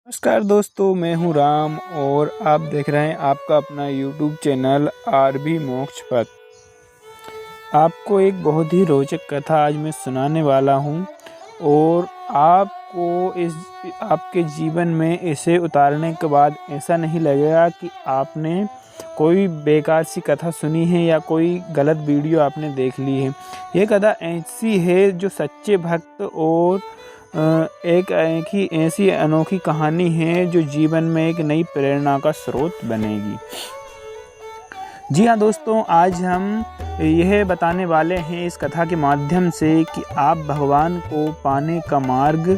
नमस्कार दोस्तों, मैं हूं राम और आप देख रहे हैं आपका अपना यूट्यूब चैनल आरबी मोक्ष पथ। आपको एक बहुत ही रोचक कथा आज मैं सुनाने वाला हूं और आपको इस आपके जीवन में इसे उतारने के बाद ऐसा नहीं लगेगा कि आपने कोई बेकार सी कथा सुनी है या कोई गलत वीडियो आपने देख ली है। ये कथा ऐसी है जो सच्चे भक्त और एक ही ऐसी अनोखी कहानी है जो जीवन में एक नई प्रेरणा का स्रोत बनेगी। जी हाँ दोस्तों, आज हम यह बताने वाले हैं इस कथा के माध्यम से कि आप भगवान को पाने का मार्ग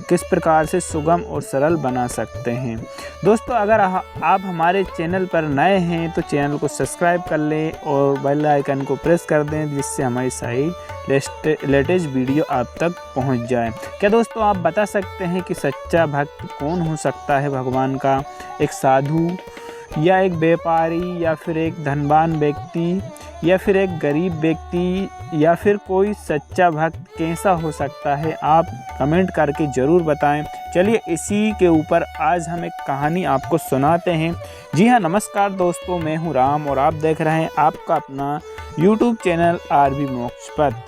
किस प्रकार से सुगम और सरल बना सकते हैं। दोस्तों, अगर आप हमारे चैनल पर नए हैं तो चैनल को सब्सक्राइब कर लें और बेल आइकन को प्रेस कर दें, जिससे हमारी सारी लेटेस्ट वीडियो आप तक पहुंच जाए। क्या दोस्तों, आप बता सकते हैं कि सच्चा भक्त कौन हो सकता है भगवान का? एक साधु या एक व्यापारी या फिर एक धनवान व्यक्ति या फिर एक गरीब व्यक्ति या फिर कोई सच्चा भक्त कैसा हो सकता है? आप कमेंट करके ज़रूर बताएं। चलिए इसी के ऊपर आज हम एक कहानी आपको सुनाते हैं। जी हाँ, नमस्कार दोस्तों, मैं हूँ राम और आप देख रहे हैं आपका अपना यूट्यूब चैनल आरबी मोक्ष पथ।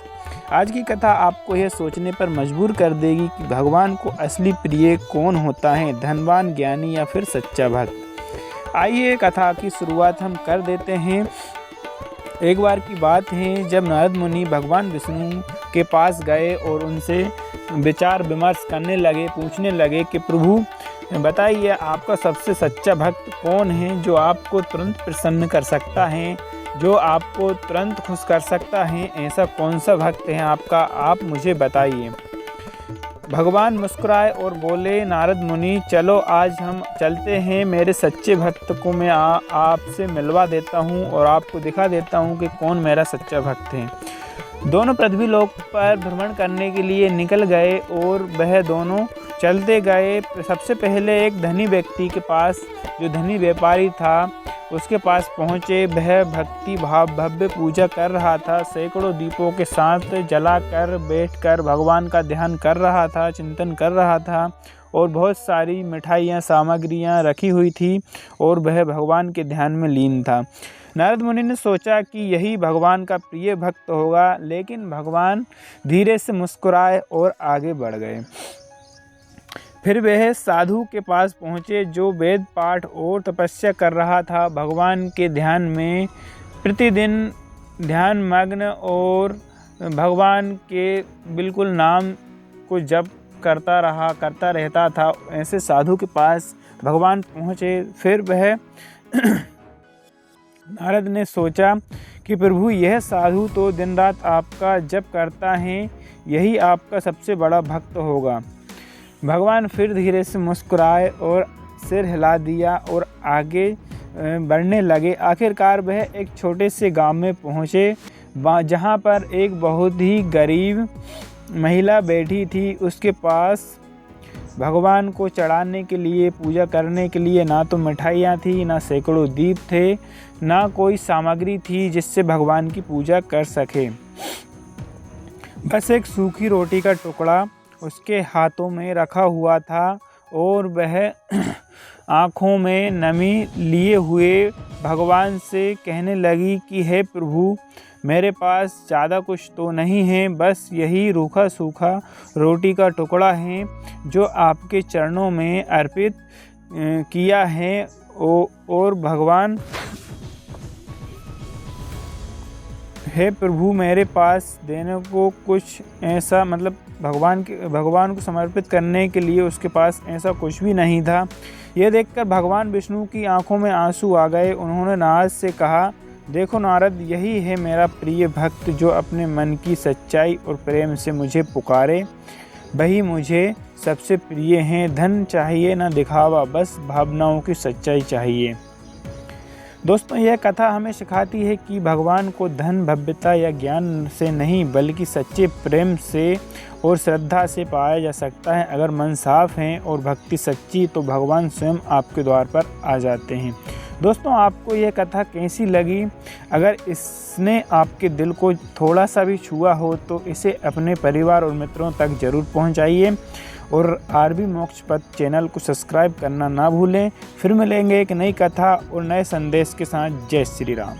आज की कथा आपको यह सोचने पर मजबूर कर देगी कि भगवान को असली प्रिय कौन होता है, धनवान, ज्ञानी या फिर सच्चा भक्त। आइए कथा की शुरुआत हम कर देते हैं। एक बार की बात है जब नारद मुनि भगवान विष्णु के पास गए और उनसे विचार विमर्श करने लगे, पूछने लगे कि प्रभु बताइए, आपका सबसे सच्चा भक्त कौन है जो आपको तुरंत प्रसन्न कर सकता है, जो आपको तुरंत खुश कर सकता है? ऐसा कौन सा भक्त है आपका, आप मुझे बताइए। भगवान मुस्कुराए और बोले, नारद मुनि, चलो आज हम चलते हैं। मेरे सच्चे भक्त को मैं आपसे मिलवा देता हूँ और आपको दिखा देता हूँ कि कौन मेरा सच्चा भक्त है। दोनों पृथ्वी लोक पर भ्रमण करने के लिए निकल गए और वह दोनों चलते गए। सबसे पहले एक धनी व्यक्ति के पास, जो धनी व्यापारी था, उसके पास पहुँचे। वह भक्ति भाव भव्य पूजा कर रहा था। सैकड़ों दीपों के साथ जलाकर बैठकर भगवान का ध्यान कर रहा था, चिंतन कर रहा था और बहुत सारी मिठाइयाँ, सामग्रियाँ रखी हुई थी और वह भगवान के ध्यान में लीन था। नारद मुनि ने सोचा कि यही भगवान का प्रिय भक्त होगा, लेकिन भगवान धीरे से मुस्कुराए और आगे बढ़ गए। फिर वह साधु के पास पहुँचे जो वेद पाठ और तपस्या कर रहा था। भगवान के ध्यान में प्रतिदिन ध्यान मग्न और भगवान के बिल्कुल नाम को जप करता रहता था। ऐसे साधु के पास भगवान पहुँचे। फिर वह नारद ने सोचा कि प्रभु, यह साधु तो दिन रात आपका जप करता है, यही आपका सबसे बड़ा भक्त होगा। भगवान फिर धीरे से मुस्कुराए और सिर हिला दिया और आगे बढ़ने लगे। आखिरकार वह एक छोटे से गांव में पहुँचे, जहाँ पर एक बहुत ही गरीब महिला बैठी थी। उसके पास भगवान को चढ़ाने के लिए, पूजा करने के लिए ना तो मिठाइयाँ थी, ना सैकड़ों दीप थे, ना कोई सामग्री थी जिससे भगवान की पूजा कर सके। बस एक सूखी रोटी का टुकड़ा उसके हाथों में रखा हुआ था और वह आँखों में नमी लिए हुए भगवान से कहने लगी कि हे प्रभु, मेरे पास ज़्यादा कुछ तो नहीं है, बस यही रूखा सूखा रोटी का टुकड़ा है जो आपके चरणों में अर्पित किया है। और भगवान, हे प्रभु, मेरे पास देने को कुछ ऐसा, मतलब भगवान को समर्पित करने के लिए उसके पास ऐसा कुछ भी नहीं था। यह देखकर भगवान विष्णु की आंखों में आंसू आ गए। उन्होंने नारद से कहा, देखो नारद, यही है मेरा प्रिय भक्त जो अपने मन की सच्चाई और प्रेम से मुझे पुकारे, वही मुझे सबसे प्रिय हैं। धन चाहिए ना दिखावा, बस भावनाओं की सच्चाई चाहिए। दोस्तों, यह कथा हमें सिखाती है कि भगवान को धन, भव्यता या ज्ञान से नहीं, बल्कि सच्चे प्रेम से और श्रद्धा से पाया जा सकता है। अगर मन साफ है और भक्ति सच्ची, तो भगवान स्वयं आपके द्वार पर आ जाते हैं। दोस्तों, आपको यह कथा कैसी लगी? अगर इसने आपके दिल को थोड़ा सा भी छुआ हो तो इसे अपने परिवार और मित्रों तक ज़रूर पहुंचाइए और आरबी मोक्ष पथ चैनल को सब्सक्राइब करना ना भूलें। फिर मिलेंगे एक नई कथा और नए संदेश के साथ। जय श्री राम।